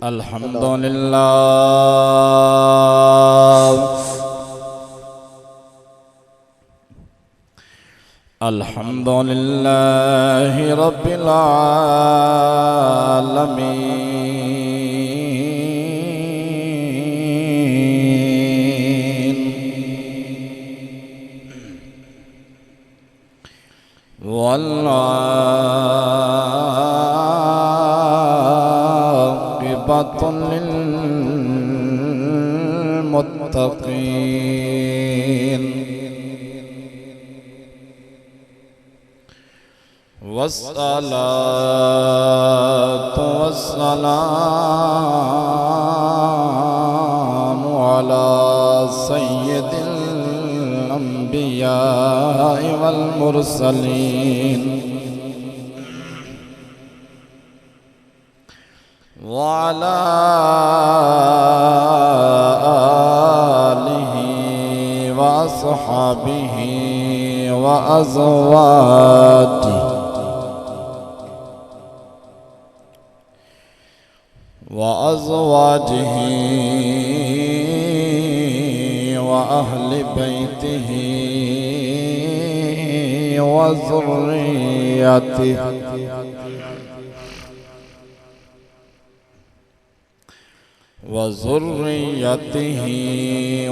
अल्हम्दुलिल्लाह रब्बिल आलमीन वल्आक़िबतु लिल्मुत्तक़ीन वस्सलातु वस्सलामु अला सय्यिदिल अंबियाइ वल मुरसलीन व अला आलिहि व अस्हाबिहि व अज़वाजिहि व अहलि बैतिहि व ज़ुर्रिय्यतिहि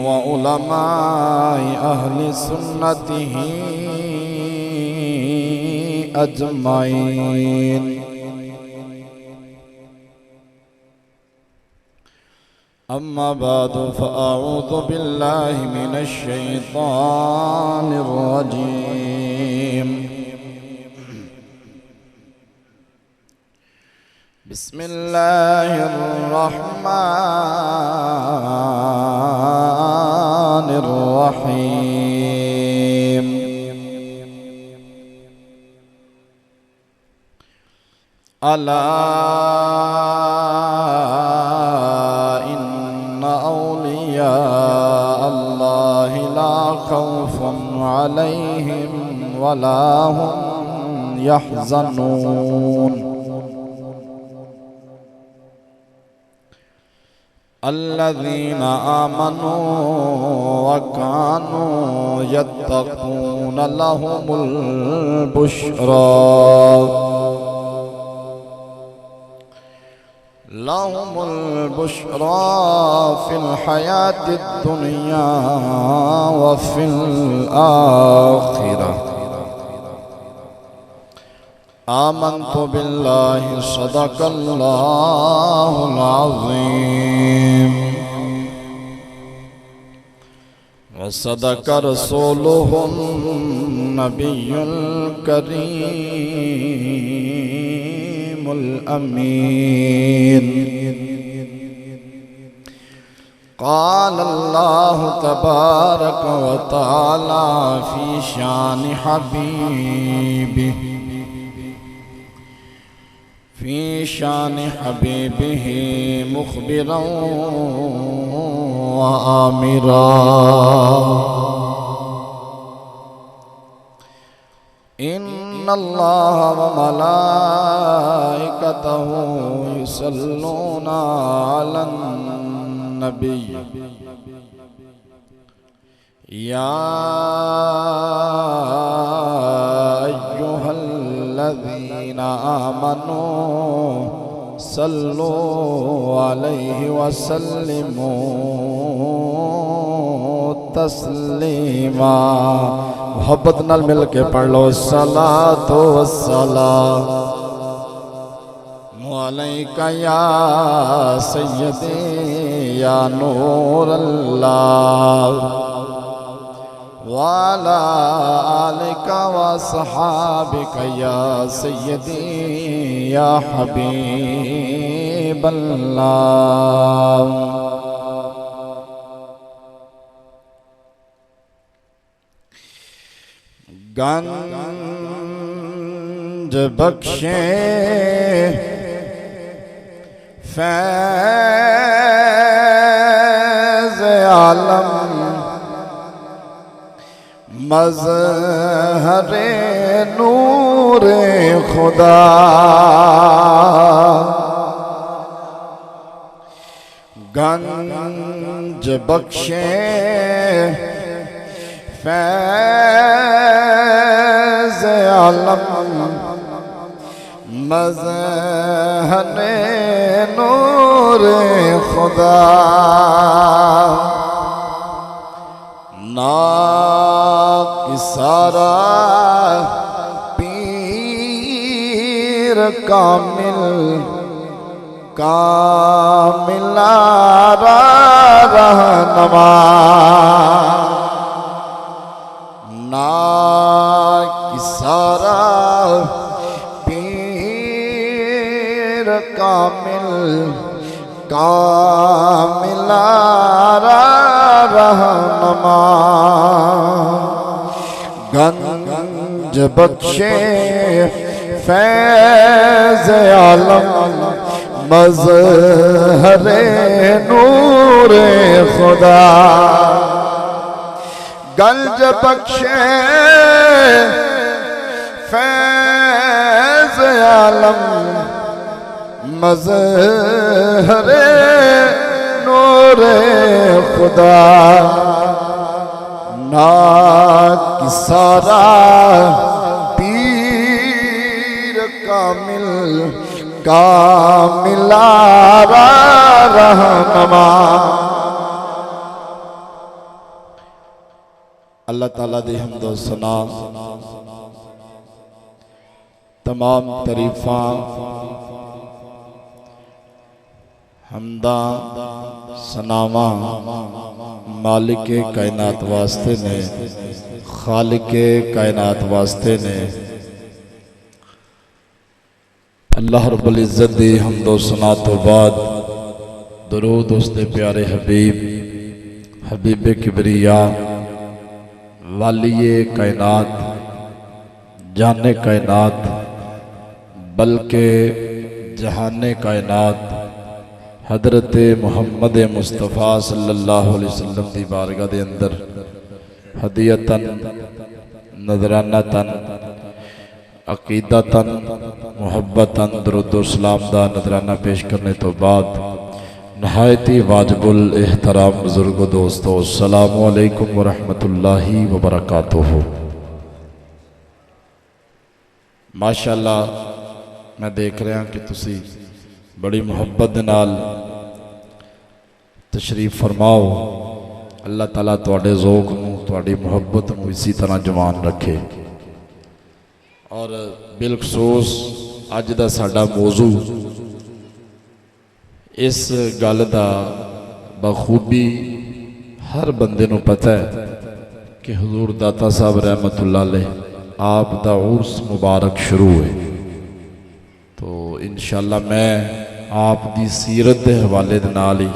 व उलमाए अहलि सुन्नतिहि अजमाइन। अम्मा बादु फ़अऊज़ु बिल्लाहि मिनश शैतानिर रजीम। बिस्मिल्लाहिर रहमानिर रहीम। अला अल्लाहि ला खौफुन अलैहिम वला हुम यहज़नून। अल्लज़ीना आमनू व कानू यत्तक़ून लहुमुल बुश्रा फिल हयातिद दुनिया व फिल आखिरह। आमन्तु बिल्लाहि सदक़ल्लाहुल अज़ीम व सदक़ रसूलुहुन नबियुल करीमुल अमीन। क़ाल अल्लाहु तबारक व तआला फ़ी शान हबीबिही मुख़बिरन व आमिरा। इन्नल्लाह व मलाइकतहु युसल्लूना अलन नबी या अय्युहल्लज़ीना आमनू सल्लू अलैहि वसल्लिमू तस्लीमा। मोहब्बत नाल मिल के पढ़ लो सलातो वस्सलामु अलैका या सय्यदी या नूर अल्लाह व अला आलिका व अस्हाबिका या सय्यदी या हबीब अल्लाह। गंज बख्शे फैज़ आलम मज़हरे नूरे खुदा गंज बख्शे फैज़ आलम मज़हने नूर खुदा ना किसारा पीर कामिल कामिला रहनुमा ना किसारा पीर कामिल कामिला रहनुमा गंज बख्शे फैज़ आलम मज़हरे नूर खुदा गंज बख्शे फैज़ आलम मज़हरे नूर खुदा ना किसारा पीर कामिल कामिला रहनुमा। अल्लाह ताला दी हम्दो सना तमाम तरीफा हमदा सनावा मालिक कायनात वास्ते ने खालिक कायनात वास्ते ने। अल्लाह रब्बुल इज़्ज़त दी हम्दो सना तो बाद दरूद उसदे प्यारे हबीब हबीब किबरिया वालिए कायनात जाने कायनात बल्कि जहाने कायनात हजरत मुहम्मद मुस्तफ़ा सल्लल्लाहु अलैहि वसल्लम की बारगाह के अंदर हदीयतन नजरानतन अकीदतन मुहब्बतन दुरूद सलाम का नजराना पेश करने तो बाद नहायती वाजिबुल एहतराम बुजुर्गो दोस्तों अस्सलामु अलैकुम व रहमतुल्लाहि व बरकातुहू। माशाअल्लाह मैं देख रहा कि तुसी बड़ी मुहब्बत दे नाल तशरीफ फरमाओ। अल्लाह ताला तुहाडे ज़ौक़ नूं तुहाडी मुहब्बत नूं इसी तरह जवान रखे। और बिलखसूस अज दा साडा मौजू इस गल का बखूबी हर बंदे नूं पता है कि हुजूर दाता साहब रहमतुल्लाह अलैह आप दा उर्स मुबारक शुरू है। तो इंशाअल्लाह मैं आप दी सीरत के हवाले दे नाल ही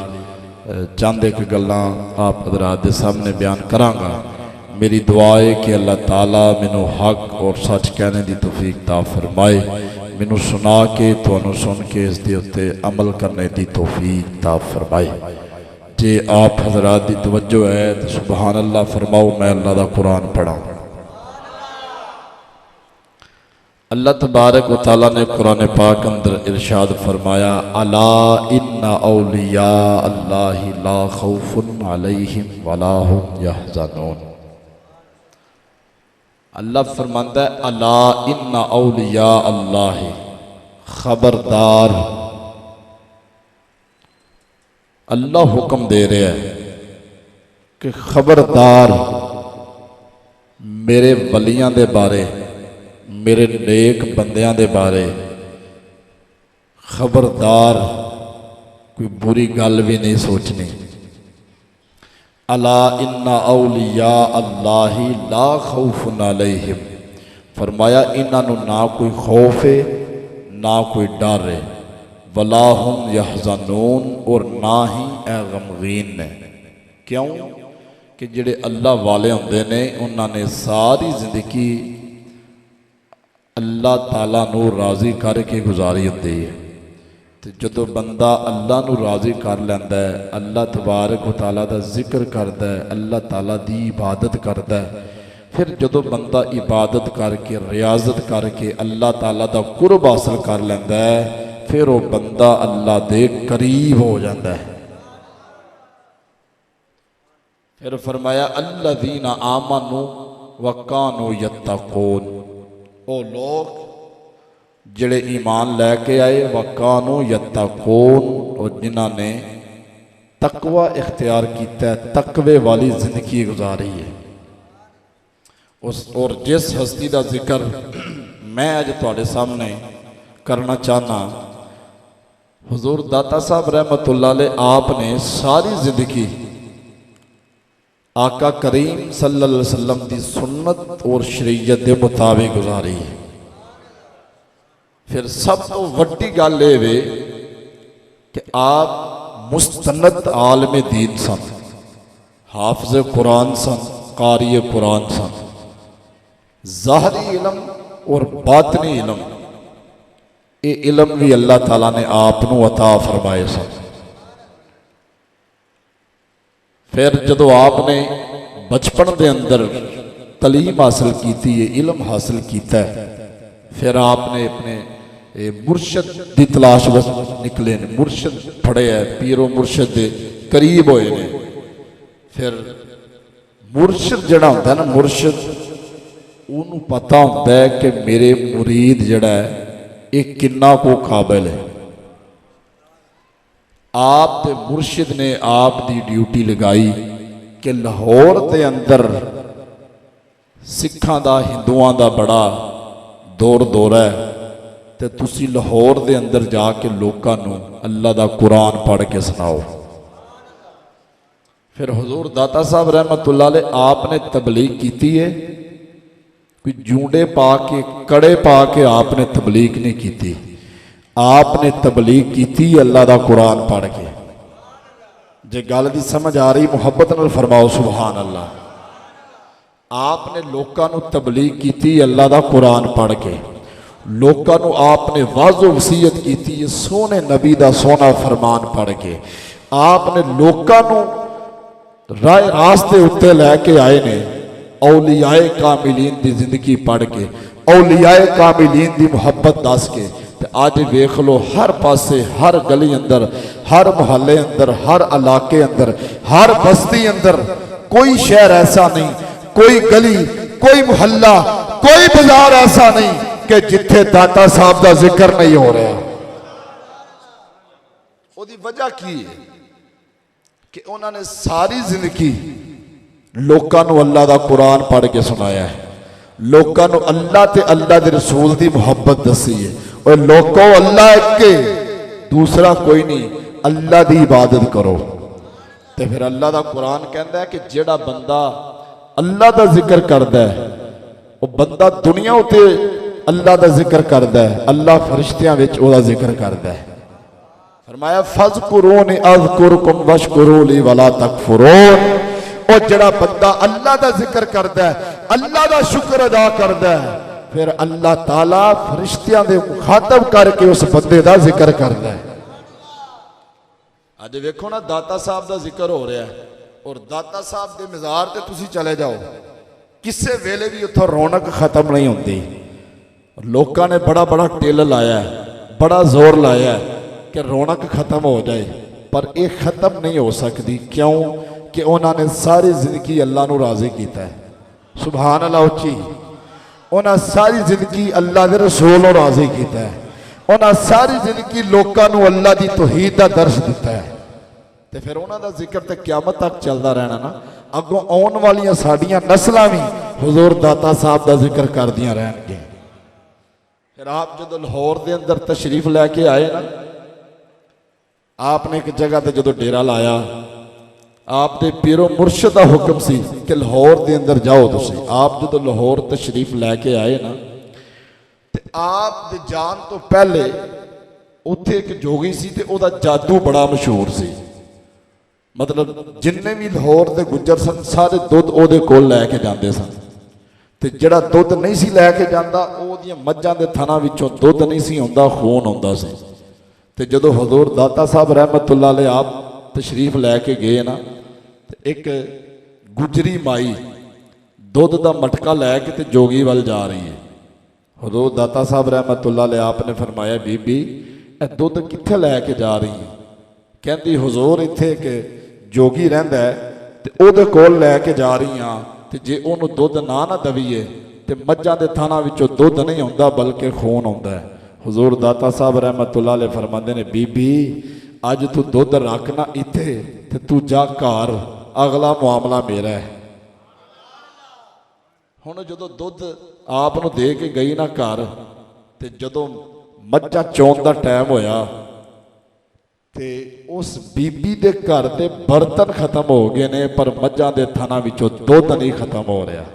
चंद एक गल्लां आप हज़रात दे सामने बयान करांगा। मेरी दुआ है कि अल्लाह ताला मैनू हक और सच कहने की तौफीक ता फरमाए, मैनू सुना के तुहानू सुन के इस दे उत्ते अमल करने की तौफीक ता फरमाए। जे आप हज़रात की तवज्जो है तो सुबहान अल्लाह फरमाओ, मैं अल्लाह का कुरान पढ़ा। अल्लाह तबारक व तआला ने कुरान पाक अंदर इरशाद फरमाया, अला इन्ना औलिया अल्लाहि ला खौफुन अलैहिम वला हुम यहज़नून। अल्लाह फरमाता है अला इन्ना औलिया अल्लाह, खबरदार। अल्लाह हुक्म दे रहा है कि खबरदार मेरे वलियां दे बारे, मेरे नेक बंदियां दे बारे खबरदार, कोई बुरी गल भी नहीं सोचनी। अला इन्ना औलिया अल्लाहि ला खौफुन अलैहिम, फरमाया इन्हों ना कोई खौफ है ना कोई डर है, वला हुम यहज़नून, और ना ही ए गमगीन ने। क्यों कि जिहड़े अल्लाह वाले होंदे ने उन्होंने सारी जिंदगी अल्लाह ताला नू राज़ी करके गुजारी होती है। तो जो बंदा अल्लाह नू राज़ी कर लैंदा है, अल्लाह तबारक व तआला दा जिक्र करता है, अल्लाह ताला दी इबादत करता है, फिर जो बंदा इबादत करके रियाजत करके अल्लाह ताला दा कुर्ब हासिल कर लैंदा है, फिर वो बंदा अल्लाह दे करीब हो जाता है। फिर फरमाया अल्लज़ीना आमनू व कानू यत्तकून, वो लोग जिहड़े ईमान लैके आए व कानू यत्तकून, और जिन्हां ने तकवा इख्तियार किया है, तकवे वाली जिंदगी गुजारी है। उस और जिस हस्ती का जिक्र मैं अज तुहाडे सामने करना चाहना, हुजूर दाता साहब रहमतुल्लाह अलैह आपने सारी जिंदगी आका करीम सल्लल्लाहु अलैहि वसल्लम की सुन्नत और शरीयत के मुताबिक गुजारी है। फिर सब तो वड्डी गल ये वे कि आप मुस्तनद आलम दीन सन, हाफिज़ कुरान सन, कारी कुरान सन। ज़ाहरी इलम और बातनी इलम, ये इलम भी अल्लाह ताला ने आपनू अता फरमाए सन। फिर जदों आपने बचपन के अंदर तलीम हासिल की है, इलम हासिल किया है, फिर आपने अपने मुर्शद की तलाश बस निकले ने, मुर्शद फड़े है, पीरो मुर्शद के करीब होए ने। फिर मुर्शद जिहड़ा होंदा है ना, मुर्शद उन्होंने पता होंदा है कि मेरे मुरीद जिहड़ा है ये किन्ना को काबिल है। आप दे मुर्शिद ने आप दी ड्यूटी लगाई कि लाहौर के अंदर सिखां दा हिंदुआं दा बड़ा दौर दौरा है, तो तुसी लाहौर के अंदर जाके लोगों को अल्लाह दा कुरान पढ़ के सुनाओ। फिर हुजूर दाता साहब रहमतुल्लाह अलैह आपने तबलीग की है, कोई जूंडे पा के कड़े पा के आपने तबलीग नहीं की, आपने तबलीग की अल्लाह दा कुरान पढ़ के। जे गल की समझ आ रही मुहब्बत नाल फरमाओ सुभान अल्लाह। आपने लोगों को तबलीग की अल्लाह दा कुरान पढ़ के, लोगों को आपने वाजो वसीयत की सोने नबी दा सोना फरमान पढ़ के। आपने लोगों को राह रास्ते उत्ते लैके आए ने औलियाए कामिलीन की जिंदगी पढ़ के, औलियाए कामिलीन की मुहब्बत दस के। अज वेख लो हर पासे, हर गली अंदर, हर मुहल्ले अंदर, हर इलाके अंदर, हर बस्ती अंदर कोई शहर ऐसा नहीं, कोई गली, कोई मुहल्ला, कोई बाजार ऐसा नहीं कि जिथे दाता साहब का जिक्र नहीं हो रहा। उसकी वजह की है कि उन्होंने सारी जिंदगी लोगों को अल्लाह का कुरान पढ़ के सुनाया है, लोगों को अल्लाह ते अल्लाह के रसूल की मुहब्बत दसी है। और लोगों अल्लाह एक के, दूसरा कोई नहीं, अल्लाह की इबादत करो। तो फिर अल्लाह का कुरान कहता है कि जेड़ा बंदा अल्लाह का जिक्र करता है, वो बंदा दुनिया उत्ते अल्लाह का जिक्र करता है, अल्लाह फरिश्तियां विच ओहदा जिक्र करता है। फरमाया फज़कुरूनी अज़कुरकुम वशकुरूली वला तकफुरून। और जड़ा बंदा अल्लाह का जिक्र करता है, अल्लाह का शुक्र अदा करता है, फिर अल्लाह ताला फरिश्तियां दे मुखातब करके उस बंदे का जिक्र करता है। अज वेखो ना दाता साहब का जिक्र हो रहा है, और दाता साहब के मज़ार ते तुसी चले जाओ, किसी वेले भी उत्थों रौनक खत्म नहीं होती। लोगों ने बड़ा बड़ा टेल लाया है, बड़ा जोर लाया है कि रौनक खत्म हो जाए, पर यह खत्म नहीं हो सकती। क्यों कि उन्होंने सारी जिंदगी अल्लाह को राजी किया है। सुभान अल्लाह उच्ची। उन्हें सारी जिंदगी अल्लाह के रसूल को राजी किया है, उन्हें सारी जिंदगी लोगों को अल्लाह की तौहीद का दर्श दिता है। तो फिर उन्होंने जिक्र तो क़यामत तक चलता रहना ना। अगों आने वाली साड़ियाँ नस्लां भी हुजूर दाता साहब का जिक्र करदियां रहनगे। फिर आप जो लाहौर के अंदर तशरीफ लैके आए ना, आपने एक जगह पर जो डेरा लाया, आपके पीरो मुर्शद का हुक्म सी कि लाहौर के अंदर जाओ तुसी। आप जो लाहौर तशरीफ लैके आए ना, तो आप दे जान तो पहले उत्थे एक जोगी सी ते ओहदा जादू बड़ा मशहूर सी। मतलब जिन्ने भी लाहौर के गुज्जर सन सारे दुध ओहदे कोल लैके जाते सन, ते जिहड़ा दुध नहीं सी लैके जांदा ओहदियां मज्जां दे थना विचों दुध नहीं सी आउंदा, खून आउंदा सी। ते जदों हुजूर दाता साहब रहमतुल्लाह अलैह आप तशरीफ लैके गए ना, एक गुजरी माई दुध का मटका लैके ते जोगी वाल जा रही है। हुजूर दाता साहब रहमतुल्लाह अलैह आपने फरमाया, बीबी ए दुध कित्थे लैके जा रही है? कहती हुजूर इत्थे एक जोगी रहिंदा है, ते ओहदे कोल लैके जा रही हाँ, ते जे उहनूं दुध ना दवीए तो मझां दे थाना विचों दुध नहीं आउंदा बल्कि खून आउंदा है। हुजूर दाता साहब रहमतुल्लाह अलैह फरमांदे ने, बीबी अज तू दुध रख ना इत्थे ते तू जा घर, अगला मामला मेरा है। हुण जदों दुध आप नूं दे के गई ना घर, ते जदों मझां चोण दा टाइम होया ते उस बीबी दे घर दे बर्तन खत्म हो गए ने, पर मझां दे थाना विचों दुध नहीं खत्म हो रहा।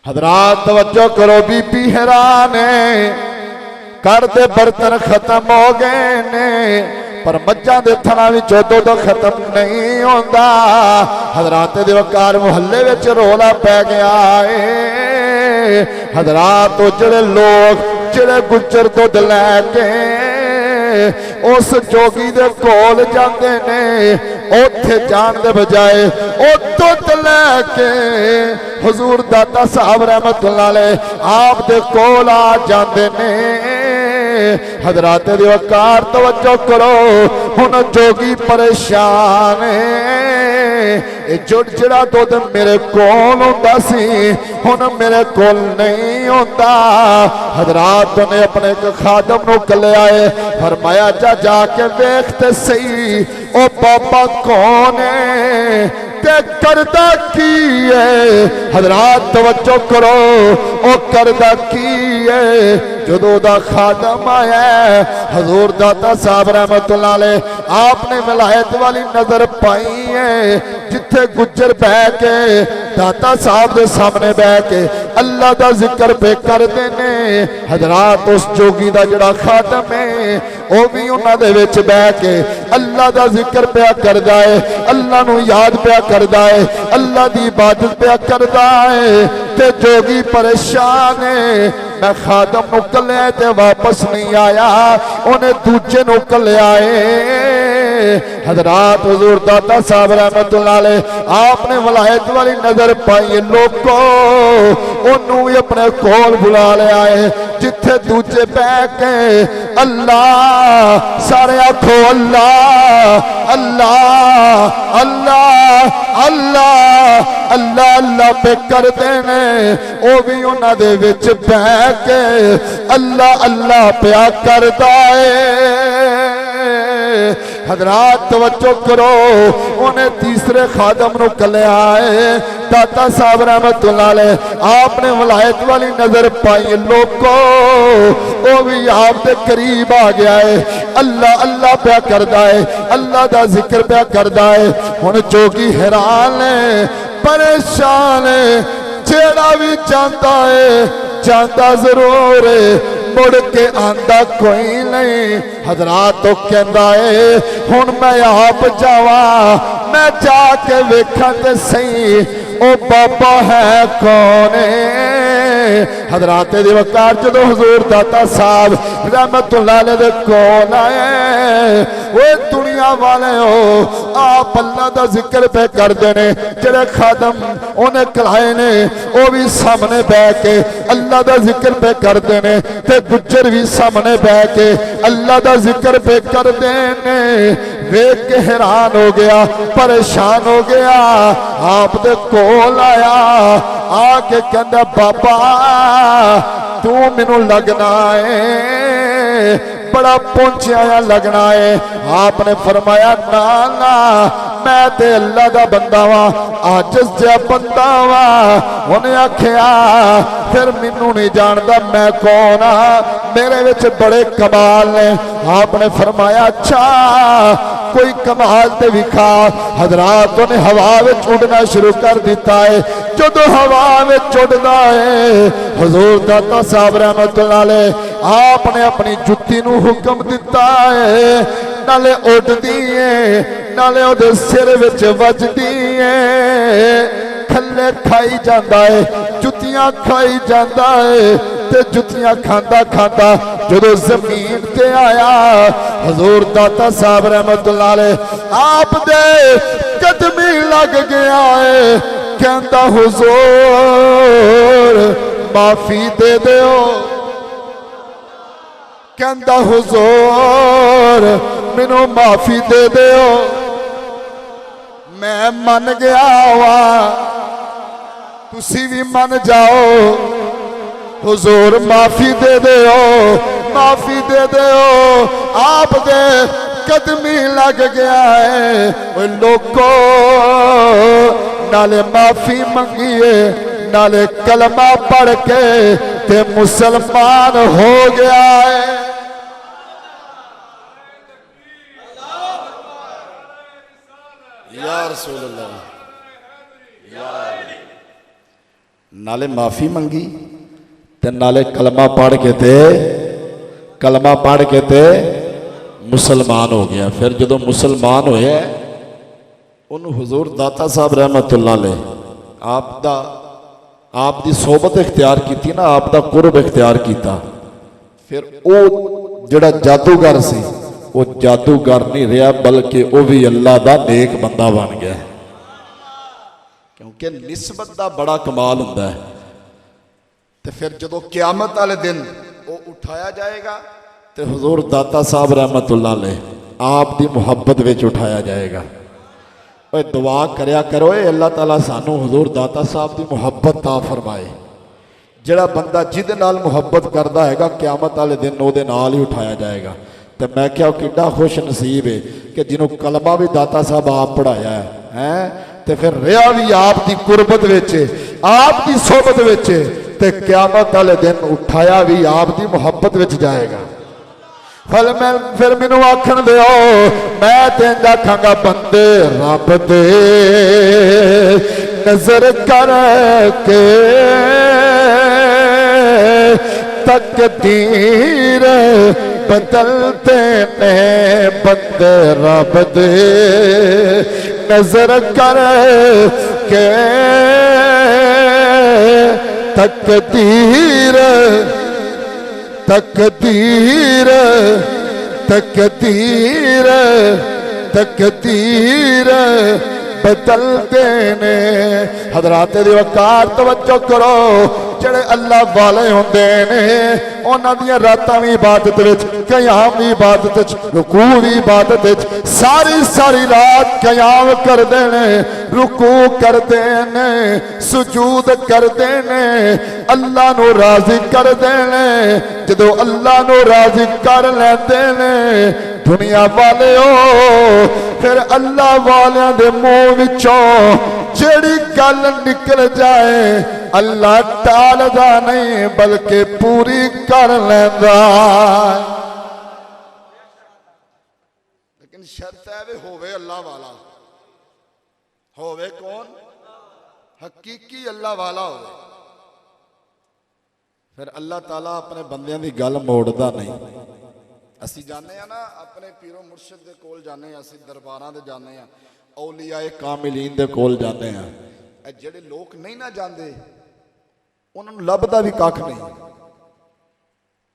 हजरात तवज्जो करो, बीबी हैरान है, घर दे बर्तन खत्म हो गए ने, पर मझां दे थना विचों दुध खत्म नहीं होंदा। हजरात दे वकार मुहल्ले विच रोला पै गया है। हजरात जिहड़े लोग जिहड़े गुज्जर दुध लैके उस जोगी दे कोल जाते ने, उत्थे जाण दे बजाए ओ दुध लैके हुजूर दाता साहब रहमतुल्लाह अलैह आप दे कोल आ जाते ने। हजरात दे वकार तवज्जो करो, हुण जोगी परेशान है, जिहड़ा दुध मेरे कोल हुंदा सी हुण मेरे कोल नहीं हुंदा। हजरात ने अपने एक खादम नूं कल्लिया है, फरमाया जा जाके वेख ते सही ओ बाबा कौन है ते करदा की है। हजरात तवज्जो करो, ओ करदा की है। जदों दा खादम आया हजूर दाता साहब रहमतुल्लाह अलैह आपने विलायत वाली नजर पाई है, जिथे गुज्जर बह के दाता साहब के सामने बह के अल्लाह का जिक्र पे करते ने। हजरात उस जोगी का जड़ा खादम है वह भी उन्होंने विच बह के अल्लाह का जिक्र पिया करता है, अल्लाह नू याद पिया करता है, अल्लाह की इबादत पिया करता है। ते जोगी परेशान है, मैं खादम नू कल्लिया ते वापस नहीं आया, उन्हें दूजे नू कल्लिया है। हजरात हुजूर दाता साहब रहमतुल्लाह अलैह आपने वलायत वाली नजर पाई, लोगों ओनू भी अपने कोल बुला लिया है, जिथे दूजे बह के अल्लाह सारे आखो अल्लाह अल्लाह अल्लाह अल्लाह अल्लाह अल्लाह पे करते हैं, वो भी उन्होंने विच बह के अल्लाह अल्लाह प्या करता है। हजरात तवज्जो करो, उन्हें तीसरे खादम नू कल्लिया है, दाता साहब रहमतुल्लाह अलैह आपने वलायत वाली नजर पाई, लोगों वो भी आप दे करीब आ गया है, अल्लाह अल्लाह प्या करता है, अल्लाह का जिक्र प्या करता है। हुण जोगी हैरान है, परेशान है, जेड़ा भी चाहता है चाहता जरूर है, मुड़ के आंदा कोई नहीं। हजरात तो कहता है हुण मैं आप जावा, मैं जाके वेखा ते सही ओ बाबा है कौन है। हजरात दी वकार जदों हुजूर दाता साहब रहमतुल्लाह अलैह दे कोल आए, वो दुनिया वाले हो आप अल्लाह दा जिक्र पे करते ने, जेड़े खादम उन्हें कलाए ने वो भी सामने बह के अल्लाह दा जिक्र पे करते ने, ते गुज्जर भी सामने बह के अल्लाह दा जिक्र पे करते ने। वेख के हैरान हो गया, परेशान हो गया, आप दे कोल आया, आके कहंदा बाबा तू मैनू लगना है, बड़ा पहुंचा लगना है। आपने फरमाया ना ना मैं ते अल्लाह दा बंदा वा, आजिज़ जिहा बंदा वा। उन्हें आखिया फिर मैनू नहीं जानता मैं कौन हाँ, मेरे विच बड़े कमाल ने। आपने फरमाया अच्छा कोई कमाल ते विखा। हजरात ने हवा में उड़ना शुरू कर दिता है, जदों हवा में उड़दा है हुजूर दाता साहब रहमतुल्लाह अलैह आपने अपनी जुत्ती नू हुक्म दिता है, नाले उड़दी है नाले उहदे सिर विच वजदी है। थल्ले खाई जाता है, जुतियां खाई जाता है, ते जुतियां खांदा खांदा जदों जमीन ते आया हुजूर दाता साहब रहमतुल्लाह अलैह आप दे कदमी लग गया है, कहंदा हुजूर माफी दे दिओ, कहंदा हुजूर मैनू माफी दे दिओ, मैं मन गया वा तुसी भी मन जाओ हुजूर माफी दे दो माफी दे दो आप दे कदमी लग गया है लोगो नाले माफी मंगिए नाले कलमा पढ़ के ते मुसलमान हो गया है। या रसूल अल्लाह नाले माफी मंगी ते नाले कलमा पढ़ के ते मुसलमान हो गया। फिर जो मुसलमान होया उन्होंने हुजूर दाता साहब रहमतुल्लाह अलैह आप दी सोबत इख्तियार की ना आप दा कुर्ब इख्तियार किया। फिर वो जड़ा जादूगर सी वो जादूगर नहीं रहा बल्कि वो भी अल्लाह दा नेक बंदा बन गया क्योंकि निस्बत दा बड़ा कमाल हुंदा है। तो फिर जो क़यामत वाले दिन वो उठाया जाएगा तो हुजूर दाता साहब रहमतुल्लाह अलैह आप दी मुहब्बत विच उठाया जाएगा। ओए दुआ करया करो अल्लाह ताला सानू हुजूर दाता साहब की मुहब्बत ता फरमाए। जिहड़ा बंदा जिहदे नाल मुहब्बत करदा हैगा क़यामत वाले दिन उहदे नाल ही उठाया जाएगा। तो मैं क्या कितना खुश नसीब है कि जिन्हों कलमा भी दाता साहब आप पढ़ाया है तो फिर रहा भी आप की कुर्बत विच आप की सोबत विच ते क़यामत वाले दिन उठाया भी आप की मुहब्बत विच जाएगा। फिर मैनू आखन दो मैं तेन आखांगा बंदे रब दे नजर करके तकदीर बदलते ने बंदे रब दे नजर करके तकदीर तकदीर तकदीर तकदीर बदलते ने। हजरात दी वकार तवज्जो करो जेड़े अल्लाह वाले होंदे ने उन्हां दियां रातां भी इबादत विच क़याम भी इबादत विच रुकू भी इबादत विच सारी सारी रात क़याम करदे ने रुकू करदे ने सुजूद करदे ने अल्लाह नू राज़ी करदे ने। जदों अल्लाह नू राज़ी कर लैंदे ने दुनिया वाले फिर अल्लाह वालियां दे मुंह विचों जेड़ी गल निकल जाए अल्लाह टालदा नहीं बल्कि पूरी कर लैंदा। लेकिन शर्त है वे होवे अल्लाह वाला होवे कौन हकीकी अल्लाह वाला होवे। फिर अल्लाह ताला अपने बंदियां दी गल मोड़दा नहीं। असी जाने ना अपने पीरो मुर्शिद दे कोल जाने असी दरबारां दे जाने औलियाए कामिलीन दे कोल जाने जेड़े लोग नहीं ना जाते उन्होंने लभदा भी कख नहीं।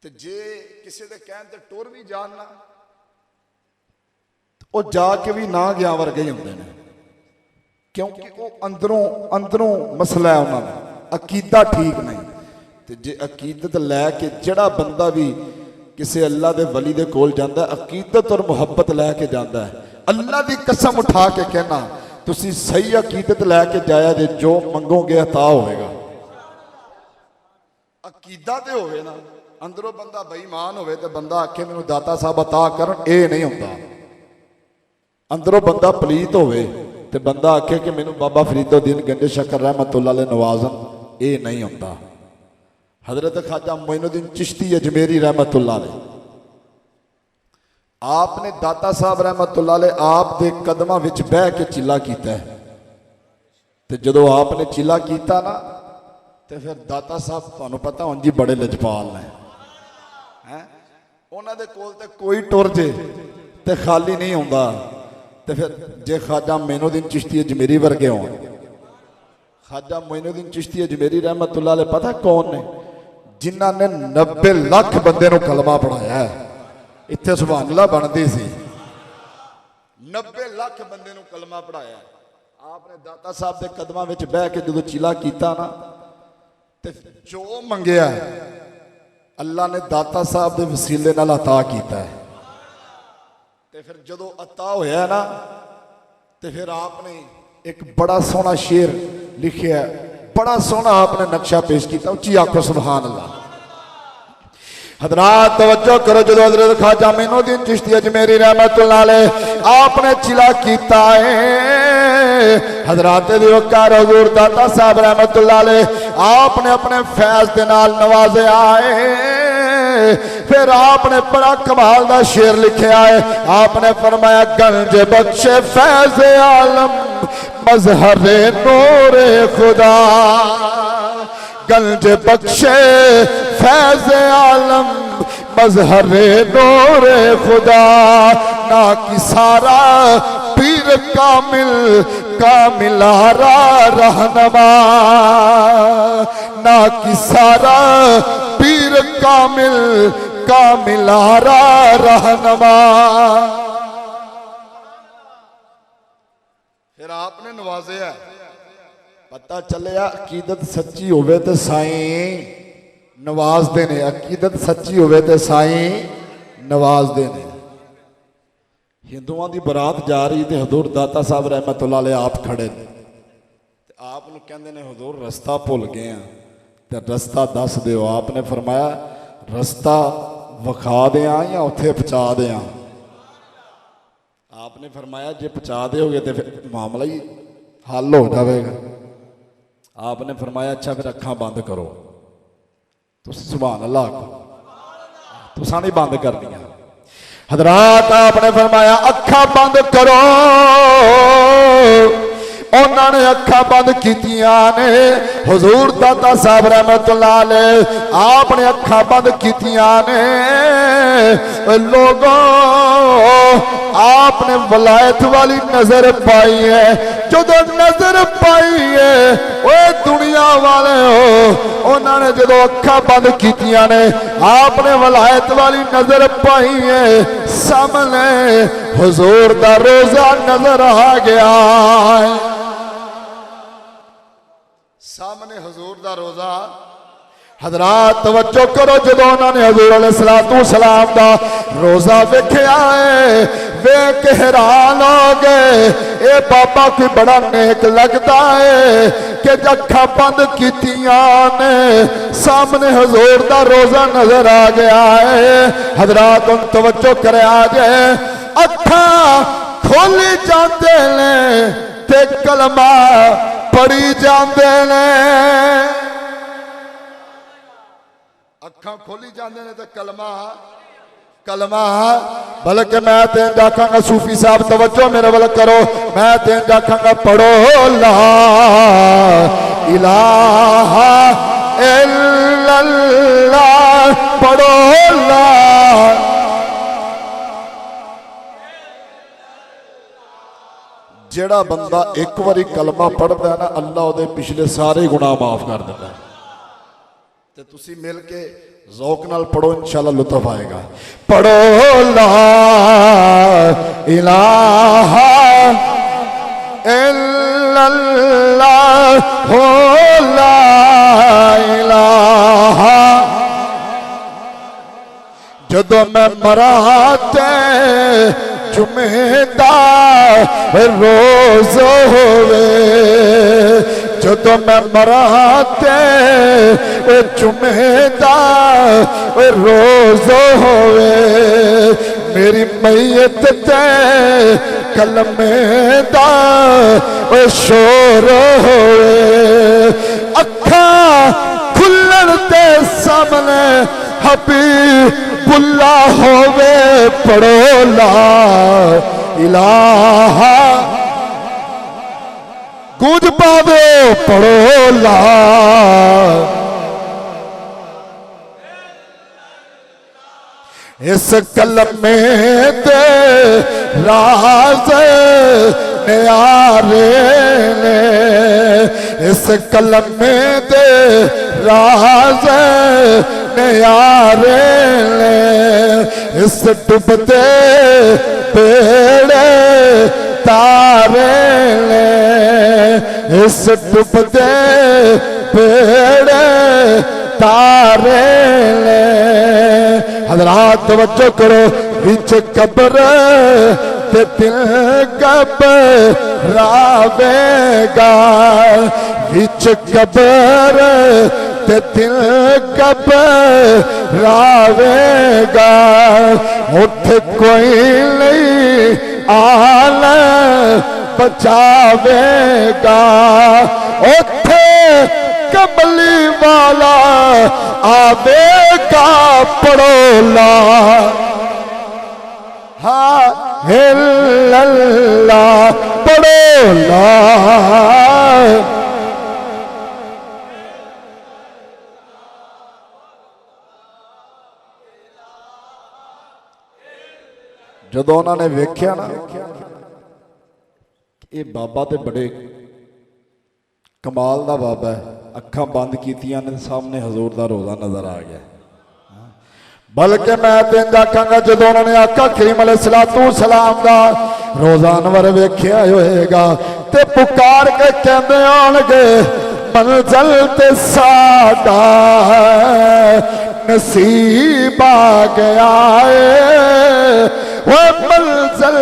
तो जे किसी दे कहण ते टुर भी जानना वो जाके भी ना गया वर्गे ही होंदे ने क्योंकि वो अंदरों अंदरों मसला है उन्होंने अकीदा ठीक नहीं। तो जे अकीदत लैके जड़ा बंदा भी किसी अल्लाह दे वली दे कोल जांदा अकीदत और मुहब्बत लैके जांदा है अल्लाह दी कसम उठा के कहना तुसी सही अकीदत लैके जाया जे जो मंगोगे अता होएगा। अकीदा ते होवे ना अंदरों बंदा बेईमान होवे ते बंदा आखे मैनू दाता साहब अता करन ये नहीं होंदा। अंदरों बंदा पलीत होवे ते बंदा आखे कि मैनू बाबा फरीदुद्दीन गंज शक्कर रहमतुल्लाह अलैह नवाजन ये नहीं होंदा। हजरत ख्वाजा मोइनुद्दीन चिश्ती अजमेरी रहमतुल्लाह अलैह आपने दाता साहब रहमतुल्लाह अलैह आप दे कदमां विच बह के चिल्ला कीता है। तो जदों आपने चिल्ला कीता ना तो फिर दाता साहब तुहानूं पता हुण जी बड़े लजपाल ने हैं उन्हां दे कोल ते कोई टुर जे ते खाली नहीं हुंदा। तो फिर जे ख्वाजा मोइनुद्दीन चिश्ती अजमेरी वर्गे होण ख्वाजा मोइनुद्दीन चिश्ती अजमेरी रहमतुल्लाह अलैह पता कौन ने जिन्हां ने 90 लाख बंदे नूं कलमा पढ़ाया है। इत्थे सुभान अल्लाह बनदी सी 90 लाख बंदे नूं कलमा पढ़ाया। आपने दाता साहब के कदमां विच बह के जो चिला किया ना तो जो मंगया अल्लाह ने दाता साहब के वसीले नाल अता किया है। तो फिर जो अता होया ना तो फिर आपने एक बड़ा सोहना शेर लिखिया, बड़ा सोहना आपने नक्शा पेश किया, उच्ची आखो सुभान अल्लाह। हजरात तवज्जो करो, जो हजरत ख्वाजा मोइनुद्दीन चिश्ती अजमेरी रहमतुल्लाह अलैह आपने चिला किया है। हजरात दिवकार हजूर दाता साहब रहमतुल्लाह अलैह आपने अपने फैज के नाल नवाजे आए। फिर आपने बड़ा कमाल का शेर लिखा है, आपने फरमाया गंज बख्शे फैज आलम मजहरे नूरे खुदा, गंज बख्शे फैज आलम मजहरे नूरे खुदा, ना कि सारा पीर कामिल कामिलारा रहनमा, ना कि सारा पीर कामिल कामिलारा रहनमा। फिर आपने नवाजे है, पता चलिया अकीदत सच्ची होवे ते साईं नवाज देने, अकीदत सच्ची होवे ते साईं नवाज देने। हिंदुओं की बरात जा रही तो हजूर दाता साहब रहमतुल्लाह अलैह आप खड़े, आप कहते ने हजूर रस्ता भुल गए हैं तो रस्ता दस दो। आपने फरमाया रस्ता विखा दें या उत्थे पहुँचा दें। आपने फरमाया जे पहुँचा दोगे तो फिर मामला ही हल हो जाएगा। आपने फरमाया अच्छा फिर अखां बंद करो, तो सुभान अल्लाह तुसां नहीं बंद करनियां। हजरात आपने फरमाया अखां बंद करो, उन्होंने अखां बंद कीतियां ने। हुजूर दाता साहब रहमतुल्लाह अलैह आपने अखां बंद कीतियां ने। लोगों आपने वलायत वाली नजर पाई है, जो नजर पाई है वो दुनिया वाले हो, उन्होंने जो अखां बंद कीतियां ने आपने वलायत वाली नजर पाई है। सामने हुजूर दा रोजा नजर आ गया है, सामने हुजूर दा रोजा। हजरात तवज्जो करो, जो उन्होंने हजूर अलैहिस्सलातु सलाम दा रोजा वेख्या है, वेख हैरान हो गए। ये बाबा कोई बड़ा नेक लगता है कि अखां बंद कीतियां ने, सामने हजूर दा रोजा नजर आ गया है। हजरात उन तवज्जो करे जे अखां खोली जाते ने ते कलमा पढ़ी जाते ने, अखां खोली जाते ने ते कलमा कलमा। बल्कि मैं तेन आखांगा सूफी साहब तवज्जो मेरे वाल करो, मैं तेन आखांगा पढ़ो ला इलाहा इल्लल्लाह, पढ़ो ला। जेड़ा बंदा एक बारी कलमा पढ़ता है ना, अल्लाह उहदे पिछले सारे गुनाह माफ कर देता है। ते तुसी मिल के ज़ौक नाल पढ़ो, इंशाअल्लाह लुत्फ आएगा। पढ़ो ला इलाहा इल्लल्लाह हो ला इलाहा। जदों मैं मरा ते जुमेदा रोज होवे, जदों मैं मरा ते जुमेदा रोज होवे, मेरी मैयत ते कलमे दा शोर होवे। अखां खुलण ते सामने हबीबुल्ला होवे, पढ़ो ला इलाहा। गूंज पावे पढ़ो ला इस कलमे ते राज न्यारे ने, इस कलमे ते राज न्यारे ने, इस डुबते बेड़े तारे ने, इस डुबते बेड़े तारे ने। हजरात तवज्जो करो, विच कब्र ते दिल घबरावेगा, विच कबर ते दिल घबरावेगा, उथे कोई नहीं आल बचावेगा, उथे कमली वाला आवेगा पड़ोला, हाँ हिल्ला पड़ोला। जदों उन्होंने वेख्या ना ये बाबा तो बड़े कमाल का बाबा है, अखा बंद कीतियां ने सामने हजूर का रोज़ा नजर आ गया। बल्कि मैं तो इंज आखांगा जदों उन्होंने आका करीम अलैहिस्सलातु सलाम का रोज़ा अनवर वेख्या होएगा ते पुकार के कहते आउणगे मंज़िल ते साडा नसीब आ गया है, वो मंज़िल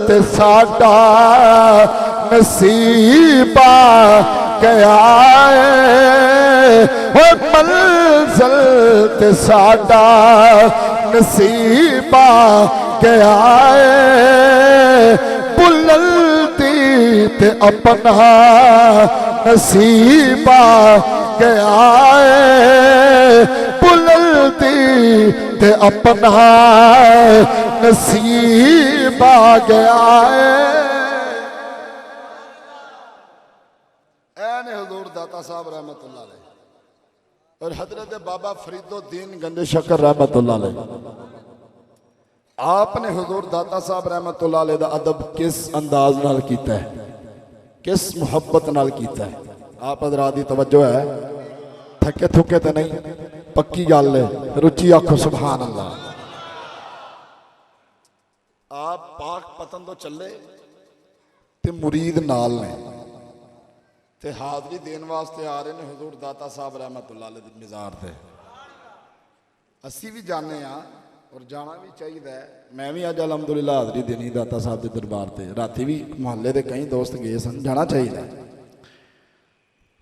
ते साडा नसीब आ गया है, वो मंज़िल ते साडा नसीब आ गया है, बुलंदी ते अपना नसीब आ गया है, बुलंदी ते अपना नसीब आ गया है। ऐन हुजूर दाता साहब रहमतुल्लाह अलैह और हजरत बाबा फरीदुद्दीन गंज शकर रहमतुल्लाह अलैह, आपने हुजूर दाता साहब रहमतुल्लाह अलैह दा अदब किस अंदाज नाल कीता है, किस मुहब्बत नाल कीता है। आप हजरात दी तवज्जो है, थके थुके तो नहीं, पक्की गल है, रुचि आखो सुभान अल्लाह। आप पाक पतन तो चले ते मुरीद नाल ने ते हाजरी देने वास्ते आ रहे ने हुजूर दाता साहब रहमतुल्लाह अलैह दी मिज़ार ते। असी भी जाने और जाना भी चाहिए। मैं भी अज अलहमदुलिल्लाह हाजरी देनी दाता साहब के दरबार से, राती भी मुहल्ले के कई दोस्त गए सन, जाना चाहिए।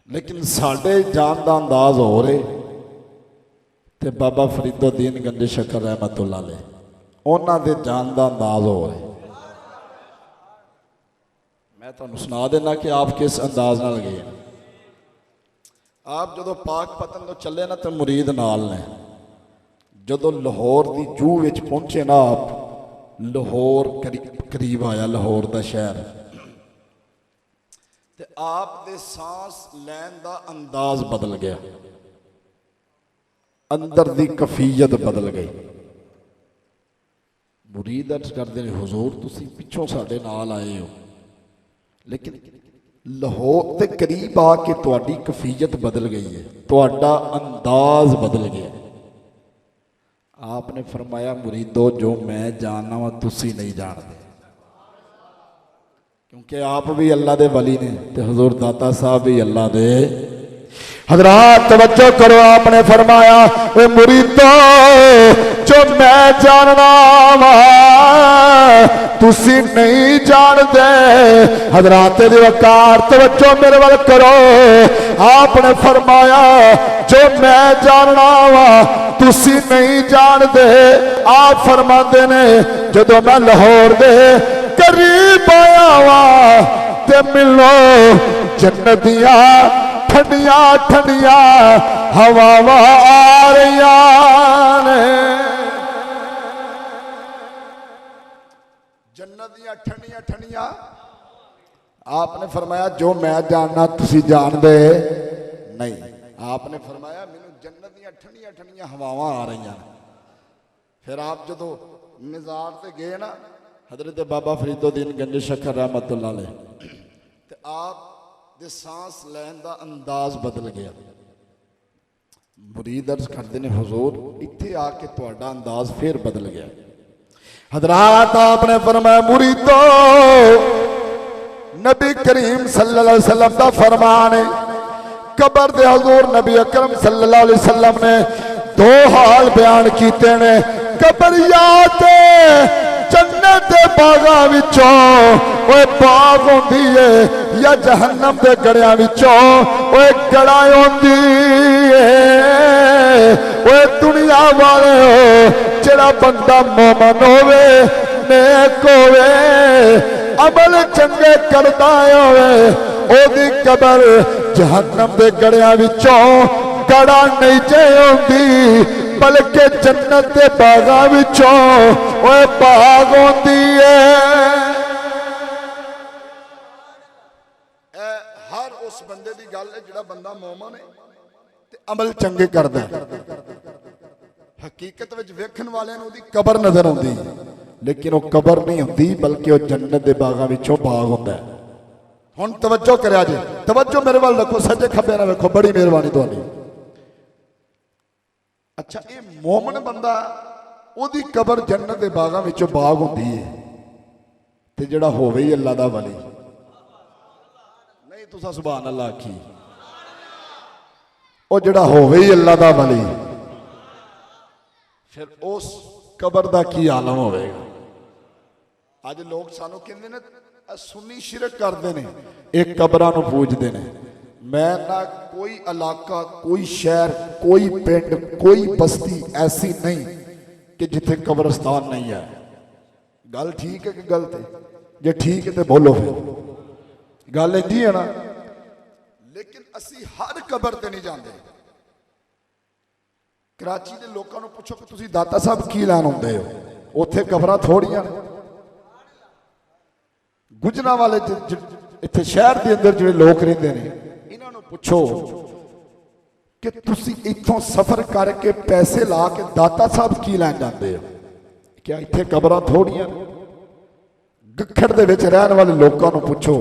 लेकिन साढ़े जान का अंदाज हो रहे ते बाबा फरीदुद्दीन गंज शकर रहमतुल्लाह अलैह उन्हां दे जान का अंदाज हो रहे। मैं तुहानूं सुना देना कि आप किस अंदाज नाल गए। आप जदों पाक पतन तो चले ना तो मुरीद नाल ने, जदों लाहौर की जूह विच पहुंचे ना, आप लाहौर करीब आया, लाहौर का शहर, ते आप दे सांस लैन का अंदाज बदल गया, अंदर की कफीयत बदल गई। मुरीद अर्ज करते हैं हुजूर तुसी पिछों साडे नाल आए हो, लेकिन लाहौर के करीब आके तुहाडी कफीयत बदल गई है, तुहाडा अंदाज बदल गया। आपने फरमाया मुरीदो जो मैं जानना वा तुसी नहीं जानते, क्योंकि आप भी अल्लाह दे वली ने ते हुजूर दाता साहब भी अल्लाह दे। हजरात तवज्जो करो, आपने फरमाया ए मुरीदो जो मैं जानना वा तुसी नहीं जानते। हजरात दी वकार तवज्जो मेरे वाल करो, आपने फरमाया जो मैं जानना वा तुसी नहीं जानते। आप फरमाते ने जदों मैं लाहौर दे करीब आया वा ते मिलो जन्नत दियां ठंडिया ठंडिया हवावां आ रहियां ने, जन्नत दियां ठंडिया ठंडिया। आपने फरमाया जो मैं जानना तुसी जानदे नहीं। आपने फरमाया मैनू जन्नत दियां ठंडिया ठंडिया हवावां आ रही। फिर आप जदों मज़ार से गए ना हजरत बाबा फरीदुद्दीन गंज शकर रहमतुल्लाह अलैह, ते आप दे सांस लैन का अंदाज बदल गया। मुरीद अर्ज करते हैं हुजूर इत्थे आके तुहाडा अंदाज फिर बदल गया। हजरात आपने फरमाया मुरीदो नबी करीम सल्लल्लाहु अलैहि वसल्लम का फरमान है, कबर दे हुजूर नबी अकरम सल्लल्लाहु अलैहि वसल्लम ने दो हाल बयान किए ने, कबर या ते जन्नत दे बागां विचों ओए बाग होंदी है या जहन्नम दे गड़ियां विचों ओए गड़ा होंदी है। ओए दुनिया वाले जेड़ा बंदा मोमन होवे नेक होवे अमल चंगे करदा होवे ओदी कबर जहन्नम दे गड़ियां विचों गड़ा नहीं जे होंदी बल्कि जन्नत के बागां विचों ओए बाग होंदी है। हर उस बंदे की गल है जिहड़ा बंदा मोमन है ते अमल चंगे करदा है। हकीकत विच वेखण वालियां नूं ओदी कबर नजर आउंदी लेकिन वो कबर नहीं होंदी बल्कि वो जन्नत के बागां विचों बाग होंदा है। हुण तवज्जो करिया जे, तवज्जो मेरे वाल रखो, सज्जे खब्बे ना वेखो, बड़ी मेहरबानी तुहाडी। अच्छा ये मोमन बंदा ओदी कबर जन्नत के बागां विचों बाग होंदी है ते जिहड़ा होवे ही अल्लाह दा वली नहीं तुसां सुभान अल्लाह आखी ओ जिहड़ा होवे ही अल्लाह दा वली फिर उस कबर दा की आलम होवेगा। अज लोग सानू कहंदे ने सुन्नी शिरक करते हैं एक कबरां नूं पूजदे ने। मैं ना कोई इलाका कोई शहर कोई पिंड कोई बस्ती ऐसी नहीं कि जिथे कब्रस्तान नहीं है। गल ठीक है कि गलत है? जे ठीक है तो बोलो फिर गल इंजी है ना। लेकिन असी हर कबर ते नहीं जाते। कराची के लोगों को पूछो कि तुसी दाता साहब की लैन आउंदे हो, उत्थे कबरां थोड़ियां ने। गुजरा वाले इत्थे शहर के अंदर जिहड़े लोग रहिंदे ने इन्हां नूं पुछो कि तुसी इत्थों सफर करके पैसे ला के दाता साहब की लैन जाते हो, क्या इत्थे कबरां थोड़ियां? गखड़ दे विच रहण वाले लोगों को पूछो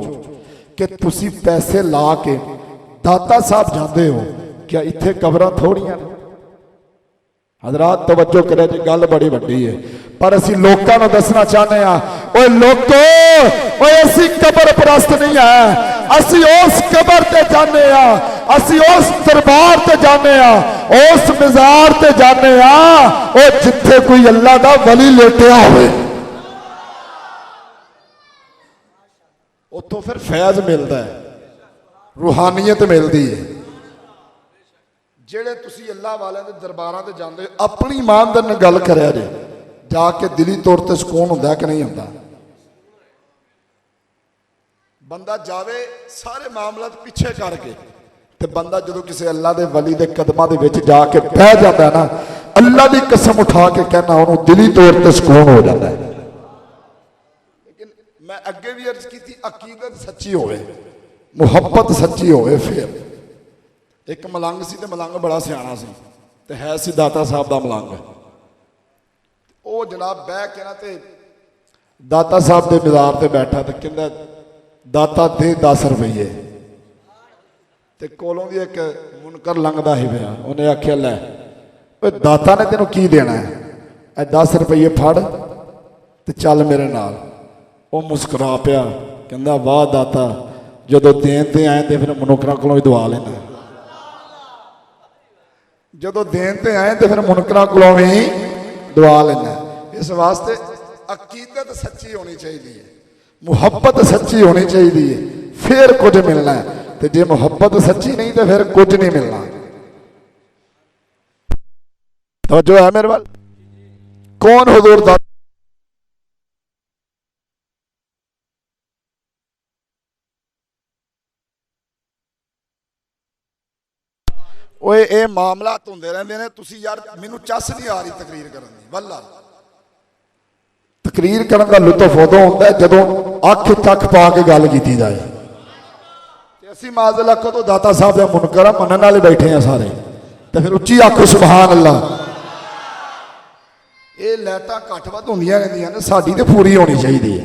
कि तुसी पैसे ला के दाता साहब जाते हो, क्या इत्थे कबरां थोड़ियां? हजरात तवज्जो करें जी, गल बड़ी वड्डी है पर असी लोगों को दसना चाहते हैं ओए लोगो ओए असी कबर परस्त नहीं है, असी उस कबर ते जाने आ, असी उस दरबार ते जाने आ, उस मज़ार ते जाने आ ओ जिथे कोई अल्लाह दा वली लेटिया होवे। उत्थों फिर फैज मिलता है, रूहानियत मिलती है। जेड़े तुसी अल्लाह वाले दे दरबारां ते जांदे हो अपनी ईमानदार नाल गल करिया जे, जाके दिली तौर ते सुकून हुंदा कि नहीं हुंदा? बंदा जावे सारे मामला पिछे करके ते बंदा जो किसी अल्लाह दे वली दे कदमां दे विच जाके बह जाता है ना, अल्लाह दी कसम उठा के कहना उन्होंने दिली तौर ते सुकून हो जाता है। लेकिन मैं अगे भी अर्ज की थी अकीदत सच्ची होवे, मुहब्बत सच्ची होवे। फिर एक मलंग सी ते मलंग बड़ा सियाना सी ते है सी दाता साहब दा मलंग। ओ जनाब बह के ना ते दाता साहब दे मज़ार ते बैठा ते कहंदा दाता दे 10 रुपये ते कोलों दी एक मुनकर लंघदा ही पिया। उन्हें आख्या लै ओए दाता ने तेनों की देना है, 10 रुपये फड़ ते चल मेरे नाल। वो मुस्कुरा पिया कहंदा वाह दाता, जदों देन ते आए तो फिर मनुकरां कोलों ही दुआ लेना, जदों देन ते आए तो फिर मुनकरां कोलों भी दुआ लेना। इस वास्ते अकीदत सच्ची होनी चाहिए, मुहब्बत सच्ची होनी चाहिए, फिर कुछ मिलना है। तो जे मुहब्बत सच्ची नहीं तो फिर कुछ नहीं मिलना। तो जो है मेरे वाल कौन हुजूर दा ओए ए मामलात होंदे रहंदे ने। तुसी यार मैनू चस नहीं आ रही तकरीर करन दी, वल्ला तकरीर करन दा लुत्फ उदों हुंदा है जदों अख तक पा के गल कीती जाए। ते असीं माज़अल्लाह कदों दाता साहब दे मुनकर मनन वाले बैठे हैं सारे, तो फिर उच्ची आखो सुभान अल्लाह। ये लैटां घट वध होंदियां रहिंदियां ने, साडी ते पूरी होनी चाहिए।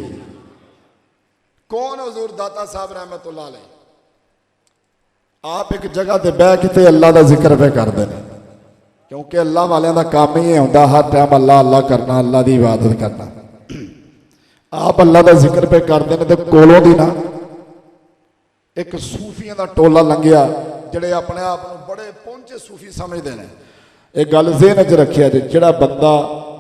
कौन हुजूर दाता साहब रहमतुल्लाह अलैह? आप एक जगह ते बह के अल्लाह का जिक्र पे करते हैं, क्योंकि अल्लाह वालियां दा काम ही होंदा हर टाइम अल्लाह अल्लाह करना, अल्लाह की इबादत करना। आप अल्लाह का जिक्र पे करते हैं तो कोलों दी ना एक सूफियां का टोला लंघिया जिहड़े अपने आप को बड़े पहुंचे सूफी समझते हैं। एक गल ज़हन च रखिया जे, जिहड़ा बंदा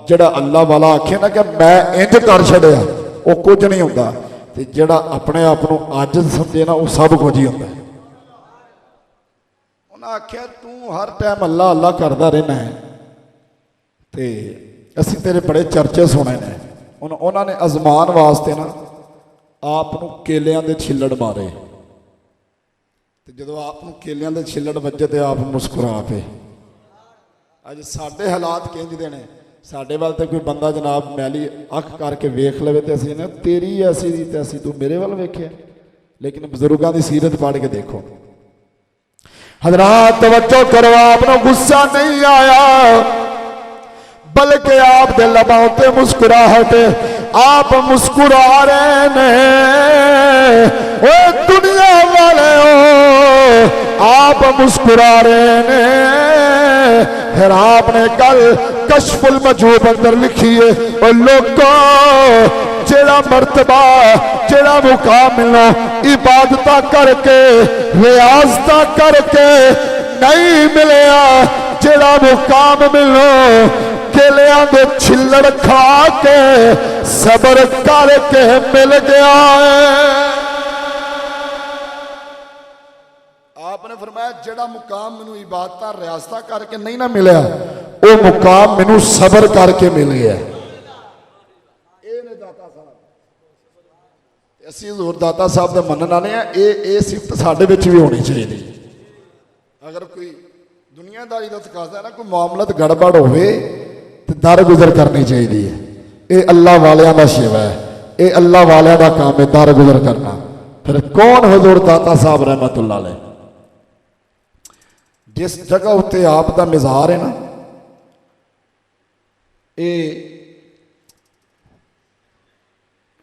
ਜਿਹੜਾ ਅੱਲਾ ਵਾਲਾ ਆਖੇ ਨਾ कि मैं इंज कर छड़िया वो कुछ नहीं होंदा ते ਜਿਹੜਾ अपने आप ਨੂੰ आजिज़ समझे ना वो सब कुछ ही होंदा। उन्हें आख्या तू हर टाइम अल्लाह अल्लाह करता रहना है ते असी तेरे बड़े चर्चे सुने ने। उन्होंने आजमान वास्ते ना आप केलियां दे छिल्लड़ मारे ते जदों आप केलियां दे छिल्लड़ वजे ते आप मुस्कुरा पे। अज साडे हालात किंजदे ने साडे वाल ते कोई बंदा जनाब मैली अख करके वेख लवे ते असीं ना तेरी ऐसी दी ते असीं तू मेरे वाल वेखिया। लेकिन बुजुर्गों की सीरत पढ़ के देखो। हज़रात तवज्जो करो, आपको गुस्सा नहीं आया बल्कि आप दे लबां ते मुस्कुराहट, आप मुस्कुरा रहे ने। ओ दुनिया वाले हो आप मुस्कुरा रहे ने। फिर आपने कल कशफुल मजूब अंदर लिखी है और लोगों जेड़ा मर्तबा जेड़ा मुकाम मिलना इबादत करके रियाजत करके नहीं मिलया, जेड़ा मुकाम मिलना केलियां दे छिल्लड़ खा के सबर करके मिल गया है। आपने फरमाया जेड़ा मुकाम मैनू इबादत रियासत करके नहीं ना मिलया वो मुकाम मैनू सबर करके मिल गया। असी हजूर दाता साहब के मनने वाले हैं, ये सिफत साडे विच भी होनी चाहिए। अगर कोई दुनियादारी का तकाजा है ना, कोई मामलत गड़बड़ होवे तो दर गुजर करनी चाहिए है। ये अल्लाह वालियां दा शेवा है, ये अल्लाह वालियां दा काम है दर गुजर करना। फिर कौन हजूर दाता साहब रहमतुल्लाह अलैह, जिस जगह उत्ते आप दा मिज़ार है ना, ये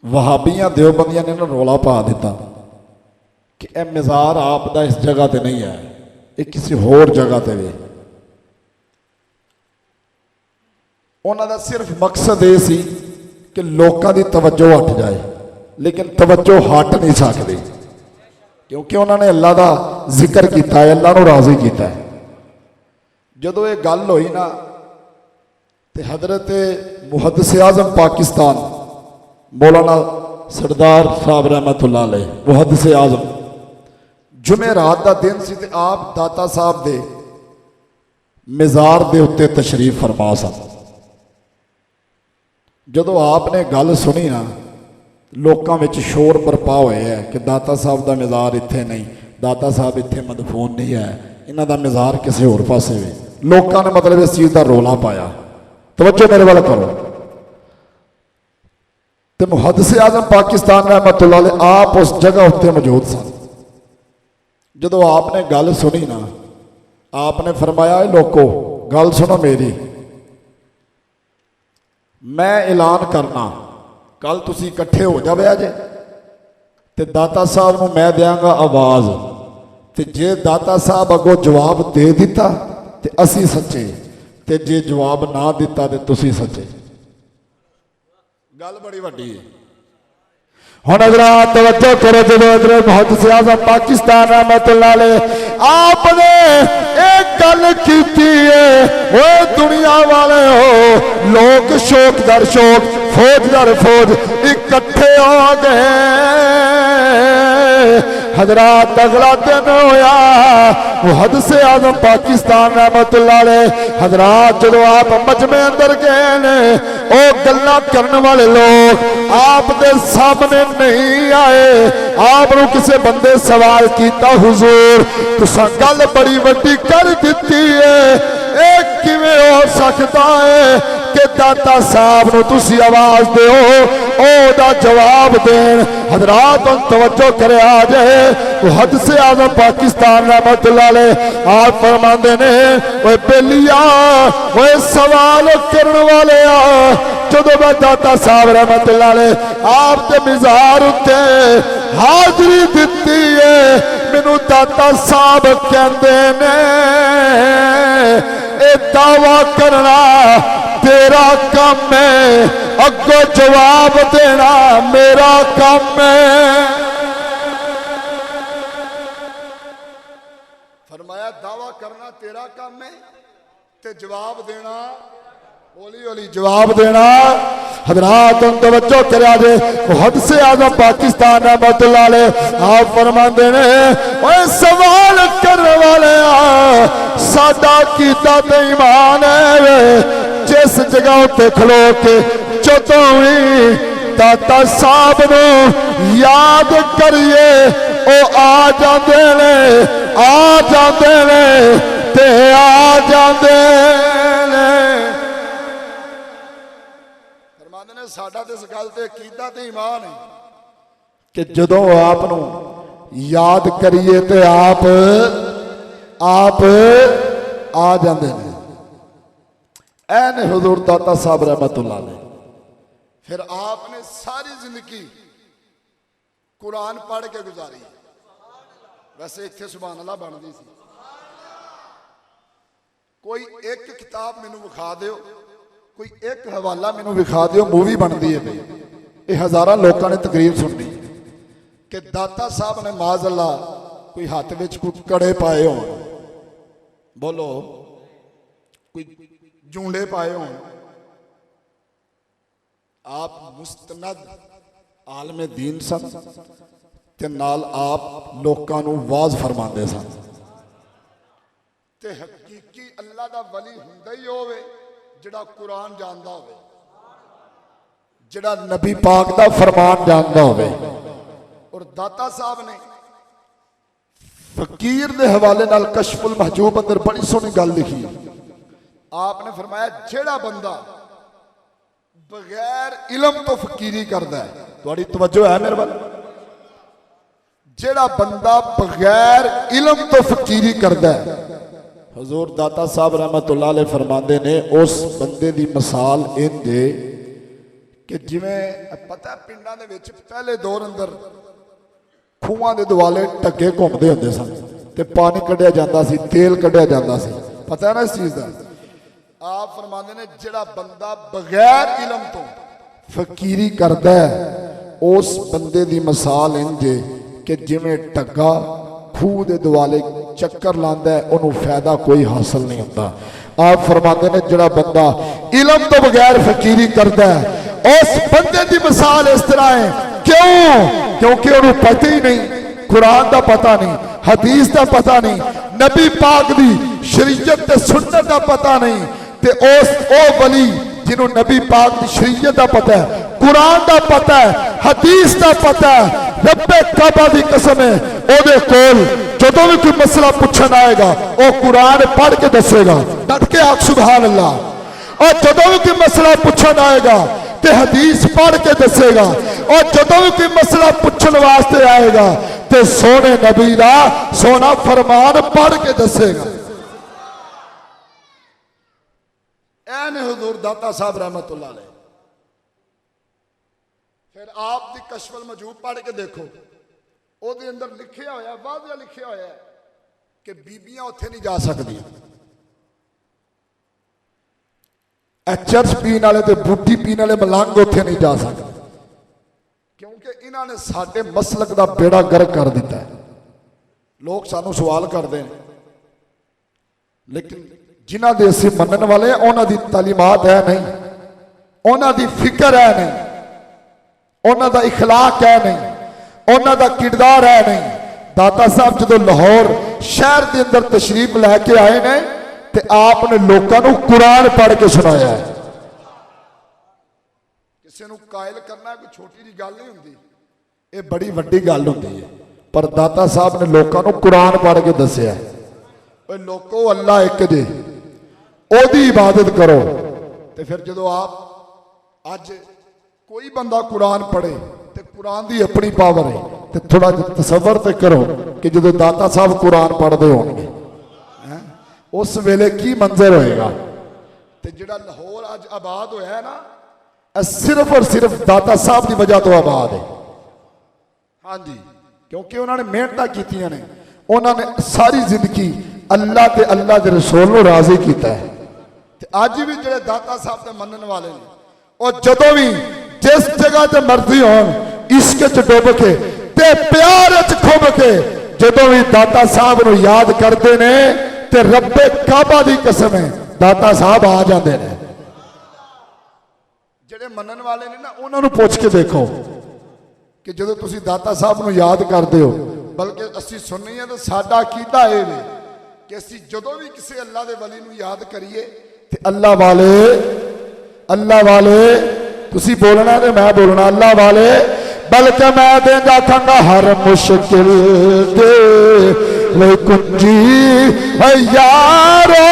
वहाबियां देवबंदियां ने ना रौला पा दिता कि यह मिज़ार आप दा इस जगह ते नहीं है, ये किसी होर जगह ते वे। उन्हों दा सिर्फ मकसद ये सी कि लोगों की तवज्जो हट जाए, लेकिन तवज्जो हट नहीं सकती क्योंकि उन्होंने अल्लाह का जिक्र किया है, अल्लाह को राजी किया है। जदों ये गल हुई ना तो हजरत मुहद्दिस आज़म पाकिस्तान मौलाना सरदार साहब रहमतुल्लाह अलैह मुहद्दिस आज़म, जुमे रात का दिन सी ते आप दाता साहब दे मिज़ार दे उत्ते तशरीफ फरमा सन। जदों आपने गल सुनी ना लोगों में शोर बरपा हुए है कि दाता साहब का मिज़ार इत्थे नहीं, दाता साहब इत्थे मदफून नहीं है, इन्हां दा मिज़ार किसी होर पासे वे। लोगों ने मतलब इस चीज़ का रौला पाया। तवज्जो मेरे वाल करो। तो मुहद्दिस आज़म पाकिस्तान रहमतुल्लाह अलैह आप उस जगह उत्ते मौजूद सन। जदों आपने गल सुनी ना आपने फरमाया लोगो गल सुनो मेरी, मैं ऐलान करना कल तुसी इकट्ठे हो जावे अजे ते दाता साहब को मैं देंगा आवाज़, ते जे दाता साहब अगों जवाब दे दिता ते असी सच्चे, ते जे जवाब ना दिता ते तुसी सच्चे। गल बड़ी वड्डी है। हुण हज़रात तवज्जो करो, जो मुहद्दिस आज़म पाकिस्तान रहमतुल्लाह अलैह आपने एक गल की है, वो दुनिया वाले हो लोग शौक दर शौक फौज दर फौज इकट्ठे हो गए। हज़रात अगला दिन होया मुहद्दिस आज़म पाकिस्तान रहमतुल्लाह अलैह हज़रात जो आप मजमे अंदर गए ने वो गल्लां करने वाले लोग आप दे सामने नहीं आए। आपको किसी बंदे सवाल किया हुजूर तुसा गल बड़ी वड्डी कर दी है, एक किवें हो सकता है कि दाता साहब नूं तुसी आवाज़ दो ओदा जवाब देन। हज़रात तवज्जो करे आ जाए मुहद्दिस आज़म पाकिस्तान रहमतुल्लाह अलैह आप फरमाते ने ओए बेलिया ओए सवाल करने वाले जदों मैं दाता साहब रहमतुल्लाह अलैह आप दे मिज़ार उत्ते हाज़री दिती है, मैनू दाता साहब कहंदे ने ए दावा करना तेरा काम है, अगो जवाब देना मेरा काम है। फरमाया दावा करना तेरा काम है ते जवाब देना हौली हौली जवाब देना। हजरात तवज्जो करा जे हद से आजम पाकिस्तान रहमतुल्लाह अलैह आप फरमाते ने ओए सवाल करने वाले साडा कीता ते ईमान है जिस जगह उत्ते खलो के जदों भी दाता साहब नू याद करिए ओ आ जाते ने ते आ जाते ने। साडा ते इस गल ते कीदा ते ईमान है कि जदों आप नू याद करिए ते आप आ जाते हैं। ऐन हुजूर दाता साहब रहमतुल्लाह अलैह। फिर आपने सारी जिंदगी कुरान पढ़ के गुजारी। वैसे इत्थे सुभान अल्लाह बनती सी। कोई एक किताब मैनू विखा दिओ, कोई एक हवाला मैनू विखा दिओ, मूवी बनती है भाई। ये हज़ारां लोगों ने तकरीर सुननी कि दाता साहब ने माज़अल्लाह कोई हाथ में कुछ कड़े पाए हो, बोलो कोई जूंडे पाए हो, आप मुस्तनद आलमे दीन सन ते नाल आप लोगों नू वाज फरमाते सन। ते हकीकी अल्लाह दा वली हुंदा ही होवे जिहड़ा कुरान जानदा होवे, जिहड़ा नबी पाक दा फरमान जानदा होवे। और दाता साहब ने फकीर दे हवाले नाल कशफुल महजूब अंदर बड़ी सोहनी गल लिखी। आपने फरमाया जिहड़ा बंदा बगैर इलम तो फकीरी करदा है, तुहाडी तवज्जो है मेरे वाल, जिहड़ा बंदा बगैर इलम तो फकीरी करदा है, हजूर दाता साहब रहमतुल्लाह अलैह फरमाते ने उस बंदे की मिसाल इंज कि जिवें पता पिंडां दे विच पहले दौर अंदर खूहां दे दुआले ढक्के घूमदे हुंदे सन ते पानी कढ़िया जांदा सी, तेल कढ़िया जांदा सी, पता है ना इस चीज़ का। आप फरमाते ने जिहड़ा बंदा बगैर इलम तो फकीरी करदा है उस बंदे की मिसाल इंज कि जिवें ढग्गा खूह दे दुआले चक्कर लांदा है, उन्होंने फायदा कोई हासिल नहीं होता। आप फरमाते ने जिहड़ा बंदा इलम तो बगैर फकीरी करता है उस बंदे की मिसाल इस तरह है। क्यों? क्योंकि उन्होंने पता ही नहीं, कुरान का पता नहीं, हदीस का पता नहीं, नबी पाक की शरीयत ते सुन्नत का पता नहीं। ते उस ओ वली जिन्हों नबी पाक की शरीयत का पता है, कुरान का पता है, हदीस का पता है, रब्बे काबा की कसम है ओदे कोल जदों भी कोई मसला पूछन आएगा वो कुरान पढ़ के दसेगा, डट के आख सुभान अल्लाह। और जदों भी कोई मसला पूछन आएगा ते हदीस पढ़ के दसेगा, और जदों भी कोई मसला पूछन वास्ते आएगा ते सोने नबी दा सोना फरमान पढ़ के दसेगा। ऐन हुजूर दाता साहब रहमतुल्लाह अलैह। फिर आप दी कशफुल मजूब पढ़ के देखो, ਉਹਦੇ अंदर लिखिया होया, वाज़िया लिखिया होया कि बीबियां उत्थे नहीं जा सकदियां। चर्च पीने वाले ते बूटी पीने वाले मलंग उत्थे नहीं जा सकते, क्योंकि इन्होंने साडे मसलक का बेड़ा गर्क कर दिता है। लोग सानू सवाल करते हैं, लेकिन जिन्हां दे असीं मनन वाले उन्हां दी तालीमात है नहीं, उन्हां दी फिक्र है नहीं, उन्हां दा इखलाक है नहीं, उन्हां दा किरदार है नहीं। दाता साहब जो लाहौर शहर के अंदर तशरीफ लैके आए ने ते आपने लोगों को कुरान पढ़ के सुनाया है। किसी को कायल करना कोई छोटी जी गल नहीं होंदी, ये बड़ी वड्डी गल होंदी है। पर दाता साहब ने लोगों को कुरान पढ़ के दसिया है, लोगों अल्लाह एक जे ओदी इबादत करो। तो फिर जो आप अज कोई बंदा कुरान पढ़े तो कुरान की अपनी पावर है, तो थोड़ा तसव्वुर तो करो कि जो दाता साहब कुरान पढ़ते होंगे उस वेले की मंजर होएगा। तो जिहड़ा लाहौर अज आबाद होया है ना, सिर्फ और सिर्फ दाता साहब की वजह तो आबाद है। हाँ जी, क्योंकि उन्होंने मेहनत कीतियां ने, उन्होंने सारी जिंदगी अल्लाह ते अल्लाह के रसूल को राजी किया है। अज भी जो दाता साहब के मनन वाले ने, और जदों भी जिस जगह से मर्जी हो इश्क च डुब के ते प्यार च खुब के जदों भी दाता साहब को याद करते ने ते रब्बे काबा की कसम है दाता साहब आ जाते हैं। मनन वाले ने ना उन्होंने पूछ के देखो कि जो तुसी दाता साहब नूं याद करते हो, बल्कि असी सुननी है तो साडा अकीदा ये वे कि असी जदों भी किसी अल्लाह के वली नूं याद करिए तो अल्लाह वाले तुसी बोलना तो मैं बोलना अल्लाह वाले, बल्कि मैं देंदा आखांगा हर मुश्किल दे वे कुंजी है यारो,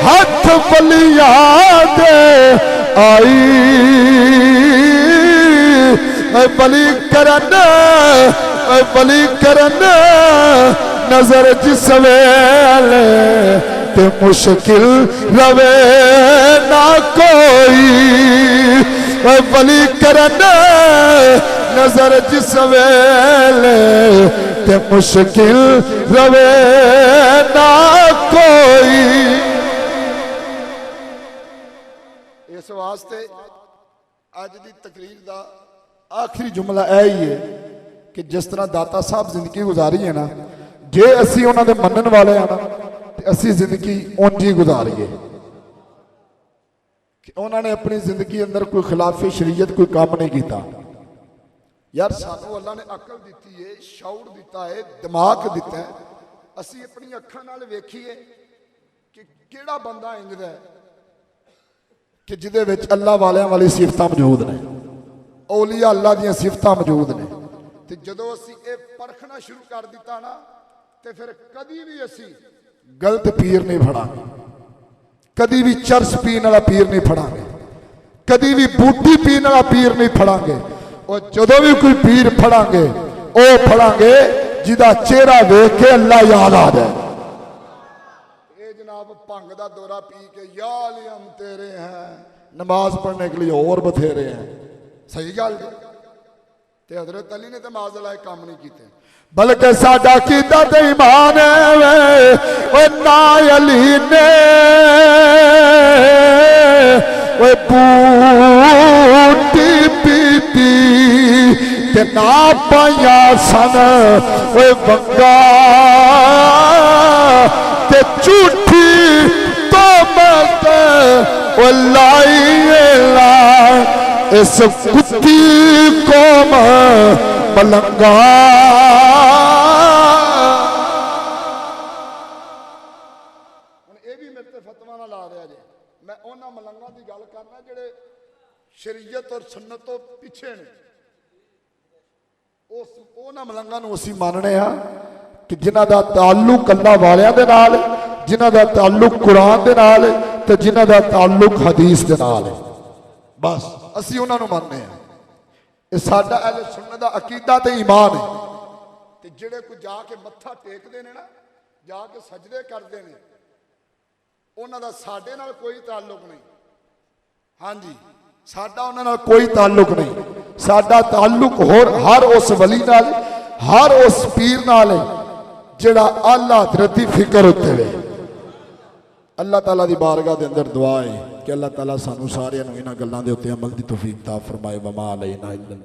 हाथ बलिया दे आई बली करन नजर जिस वेले ते मुश्किल रवे ना कोई, बली करन नजर जिस वेले ते मुश्किल रवे ना कोई। इस वास्ते अज की तकरीर का आखिरी जुमला यह ही है कि जिस तरह दाता साहब जिंदगी गुजारी है ना, जे असी उन्होंने मनन वाले हैं ना तो असी जिंदगी उंज ही गुजारीए कि उन्होंने अपनी जिंदगी अंदर कोई खिलाफी शरीयत कोई काम नहीं किया। यार सानू अल्लाह ने अकल दी है, शौर दिता है, दिमाग दिता है, असी अपनी अखां नाल वेखीए कि केड़ा बंदा इंज दा है कि जिदे विच अल्लाह वालियां वाली सिफतां मौजूद ने, औलिया अल्लाह दी सिफतां मौजूद ने। तो जदों असी ये परखना शुरू कर दिता ना तो फिर कभी भी असी गलत पीर नहीं फड़ांगे, कभी भी चरस पीने वाला पीर नहीं फड़ांगे, कभी भी बूटी पीने वाला पीर नहीं फड़ांगे। और जदों भी कोई पीर फड़ांगे वो फड़ांगे जिदा चेहरा देख के अल्लाह याद आ जाए। ये जनाब भंग का दौरा पी के या अली हम तेरे हैं, नमाज पढ़ने के लिए और बथेरे हैं, सही गल ते हजरत अली ने तो माज़अल्लाह काम नहीं किए, बल्कि साडा कीदा ते ईमान है ओ ना अली ने ओ बूटी पीती ते ना पाया सन ओ बंगा ते झूठी तो मत ओ लाई ला इस कुत्ती कौम मलंगा। ये भी मेरे ते फतवा ना ला रहा जे, मैं उन्हां मलंगा की गल करना जिहड़े शरीयत और सुन्नत तो पिछे ने। उस उन्हां मलंगा नूं असीं मानने आ कि जिन्हां दा ताल्लुक अल्लाह वालियां दे नाल, जिन्हां दा ताल्लुक कुरान दे नाल ते जिन्हां दा ताल्लुक हदीस दे नाल है, बस असी उन्होंने मानने हैं। ये साडा अहले सुन्नत दा अकीदा ते ईमान है। ते जिहड़े कोई जाके मत्था टेकदे ने ना, जाके सजदे करते हैं, उन्हां दा साडे नाल कोई ताल्लुक नहीं। हाँ जी, साडा उन्हां नाल कोई ताल्लुक नहीं। साडा ताल्लुक हर उस वली नाल, हर उस पीर नाल है जिहड़ा आला हज़रत दी फिक्र उत्ते वे। अल्लाह ताला दी बारगाह दे अंदर दुआ है कि अल्लाह ताला सानू सारियां नूं इन्हां गल्लां दे उत्ते अमल दी तौफीक ता फरमाए। वमा अलैना इल्लल